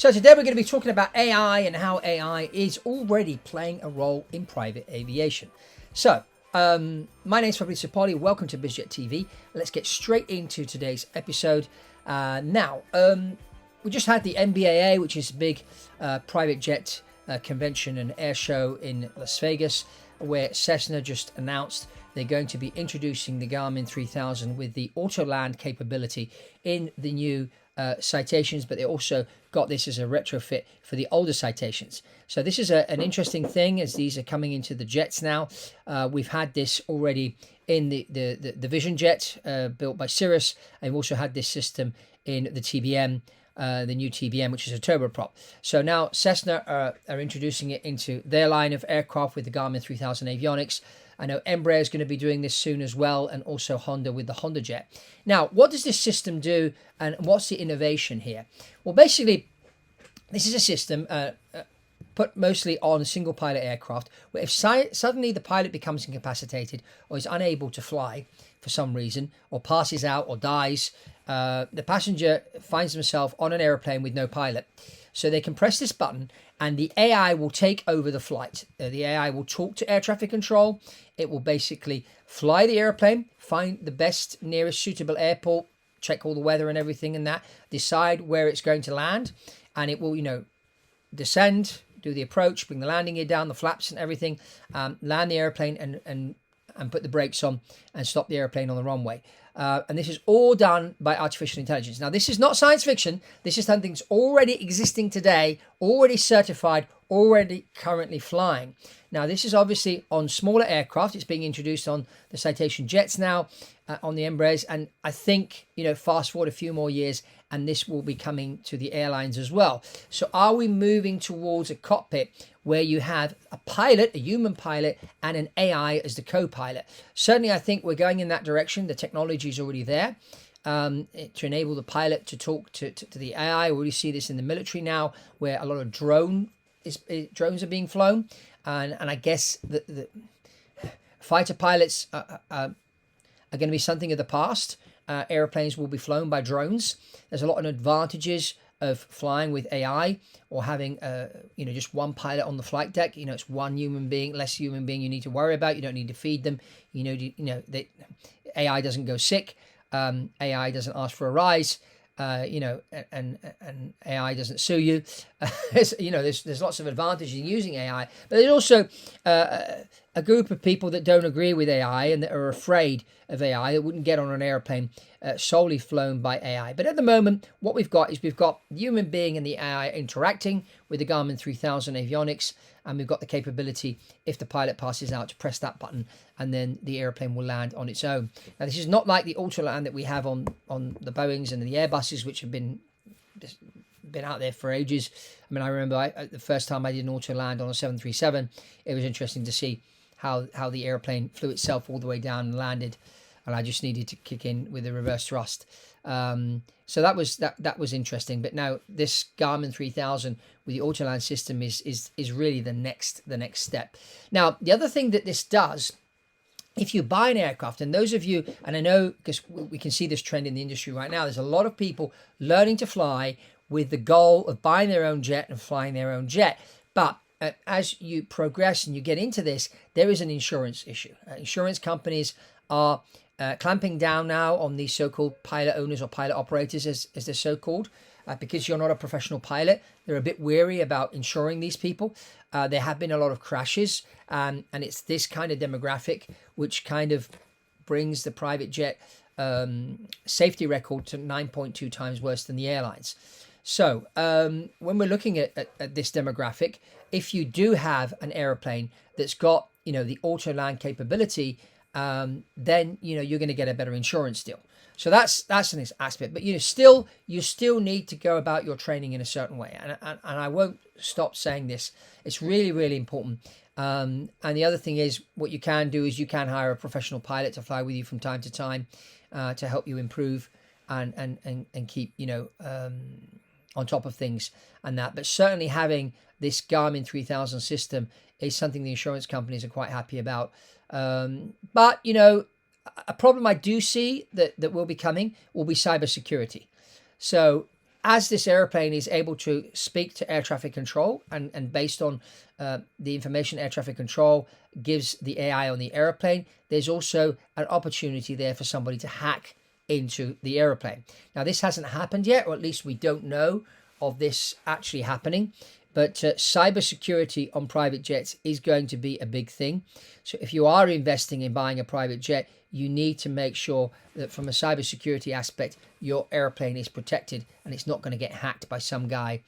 So today we're going to be talking about AI and how AI is already playing a role in private aviation. So my name's Fabrizio. Welcome to BizJet TV. Let's get straight into today's episode. Now, we just had the NBAA, which is a big private jet convention and air show in Las Vegas, where Cessna just announced they're going to be introducing the Garmin 3000 with the autoland capability in the new citations, but they also got this as a retrofit for the older citations. So this is an interesting thing as these are coming into the jets now. We've had this already in the Vision jet built by Cirrus, and we've also had this system in the TBM, the new TBM, which is a turboprop. So now Cessna are introducing it into their line of aircraft with the Garmin 3000 avionics. I know Embraer is going to be doing this soon as well, and also Honda with the Honda Jet. Now, what does this system do, and what's the innovation here? Well, basically, this is a system put mostly on single pilot aircraft, where if suddenly the pilot becomes incapacitated or is unable to fly for some reason, or passes out or dies, the passenger finds themselves on an airplane with no pilot. So they can press this button and the AI will take over the flight. The AI will talk to air traffic control. It will basically fly the airplane, find the best nearest suitable airport, check all the weather and everything and that, decide where it's going to land, and it will, descend, do the approach, bring the landing gear down, the flaps and everything, land the airplane and put the brakes on and stop the airplane on the runway. And this is all done by artificial intelligence. Now, this is not science fiction. This is something that's already existing today, already certified, already currently flying. Now, this is obviously on smaller aircraft. It's being introduced on the Citation jets now, on the Embraers. And I think, fast forward a few more years, and this will be coming to the airlines as well. So are we moving towards a cockpit where you have a pilot, a human pilot, and an AI as the co-pilot? Certainly, I think we're going in that direction. The technology is already there to enable the pilot to talk to the AI. We already see this in the military now, where a lot of drones are being flown. And I guess the fighter pilots are going to be something of the past. Airplanes will be flown by drones. There's a lot of advantages of flying with AI or having just one pilot on the flight deck. It's one human being, less human being you need to worry about. You don't need to feed them. AI doesn't go sick. AI doesn't ask for a rise. And AI doesn't sue you. There's lots of advantages in using AI, but there's also a group of people that don't agree with AI and that are afraid of AI, that wouldn't get on an airplane solely flown by AI. But at the moment, what we've got is the human being and the AI interacting with the Garmin 3000 avionics, and we've got the capability, if the pilot passes out, to press that button and then the airplane will land on its own. Now, this is not like the autoland that we have on the Boeings and the Airbuses, which have been out there for ages. I mean, I remember the first time I did an autoland on a 737, it was interesting to see how the airplane flew itself all the way down and landed, and I just needed to kick in with a reverse thrust. So that was interesting. But now this Garmin 3000 with the autoland system is really the next step. Now, the other thing that this does, if you buy an aircraft, and those of you, and I know because we can see this trend in the industry right now, there's a lot of people learning to fly with the goal of buying their own jet and flying their own jet. But as you progress and you get into this, there is an insurance issue. Insurance companies are clamping down now on these so-called pilot owners or pilot operators, as they're so called, because you're not a professional pilot. They're a bit weary about insuring these people. There have been a lot of crashes, and it's this kind of demographic which kind of brings the private jet safety record to 9.2 times worse than the airlines. So when we're looking at this demographic, if you do have an airplane that's got the autoland capability, then you're going to get a better insurance deal. So that's an aspect. But you still need to go about your training in a certain way, and I won't stop saying this. It's really, really important. And the other thing is, what you can do is you can hire a professional pilot to fly with you from time to time to help you improve and keep on top of things and that. But certainly having this Garmin 3000 system is something the insurance companies are quite happy about. But a problem I do see that will be coming will be cybersecurity. So as this airplane is able to speak to air traffic control, and based on the information air traffic control gives the AI on the airplane, there's also an opportunity there for somebody to hack into the airplane. Now, this hasn't happened yet, or at least we don't know of this actually happening. But cybersecurity on private jets is going to be a big thing. So if you are investing in buying a private jet, you need to make sure that from a cybersecurity aspect, your airplane is protected and it's not going to get hacked by some guy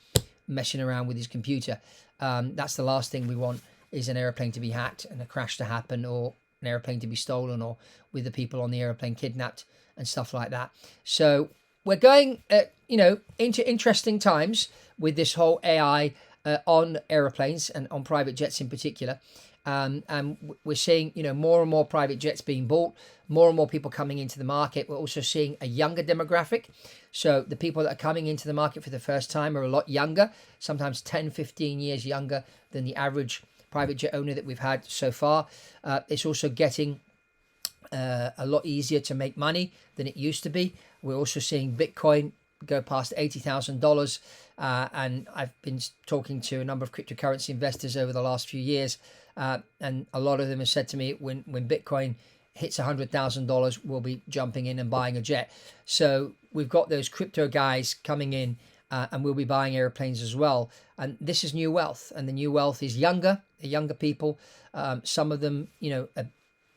messing around with his computer. That's the last thing we want, is an airplane to be hacked and a crash to happen, or an airplane to be stolen, or with the people on the airplane kidnapped and stuff like that. So we're going, into interesting times with this whole AI on airplanes and on private jets in particular. And we're seeing, more and more private jets being bought, more and more people coming into the market. We're also seeing a younger demographic. So the people that are coming into the market for the first time are a lot younger, sometimes 10, 15 years younger than the average private jet owner that we've had so far. It's also getting a lot easier to make money than it used to be. We're also seeing Bitcoin go past $80,000. And I've been talking to a number of cryptocurrency investors over the last few years. And a lot of them have said to me, when Bitcoin hits $100,000, we'll be jumping in and buying a jet. So we've got those crypto guys coming in, and we'll be buying airplanes as well. And this is new wealth, and the new wealth is younger people. Some of them,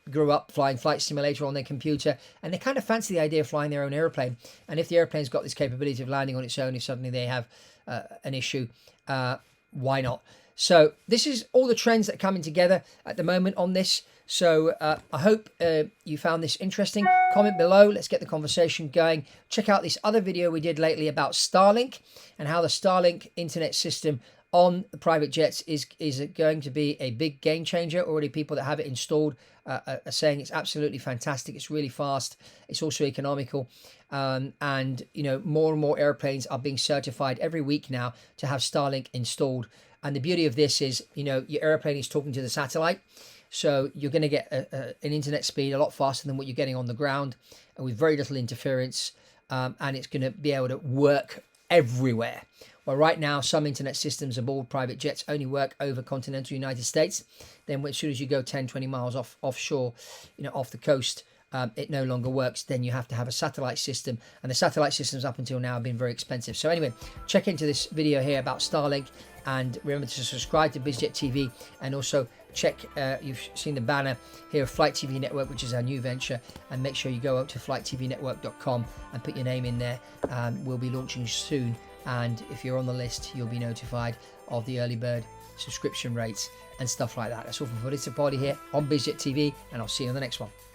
grew up flying Flight Simulator on their computer, and they kind of fancy the idea of flying their own airplane. And if the airplane's got this capability of landing on its own, if suddenly they have an issue, why not? So this is all the trends that are coming together at the moment on this. So I hope you found this interesting. Comment below. Let's get the conversation going. Check out this other video we did lately about Starlink and how the Starlink internet system on the private jets is going to be a big game changer. Already people that have it installed are saying it's absolutely fantastic. It's really fast. It's also economical. And, more and more airplanes are being certified every week now to have Starlink installed. And the beauty of this is, your airplane is talking to the satellite. So you're going to get an internet speed a lot faster than what you're getting on the ground, and with very little interference. And it's going to be able to work everywhere. Well, right now, some internet systems aboard private jets only work over continental United States. Then as soon as you go 10, 20 miles offshore, off the coast, it no longer works. Then you have to have a satellite system. And the satellite systems up until now have been very expensive. So anyway, check into this video here about Starlink. And remember to subscribe to BizJet TV. And also check, you've seen the banner here of Flight TV Network, which is our new venture. And make sure you go up to flighttvnetwork.com and put your name in there. We'll be launching soon. And if you're on the list, you'll be notified of the early bird subscription rates and stuff like that. That's all from Fabrizio here on BizJet TV, and I'll see you on the next one.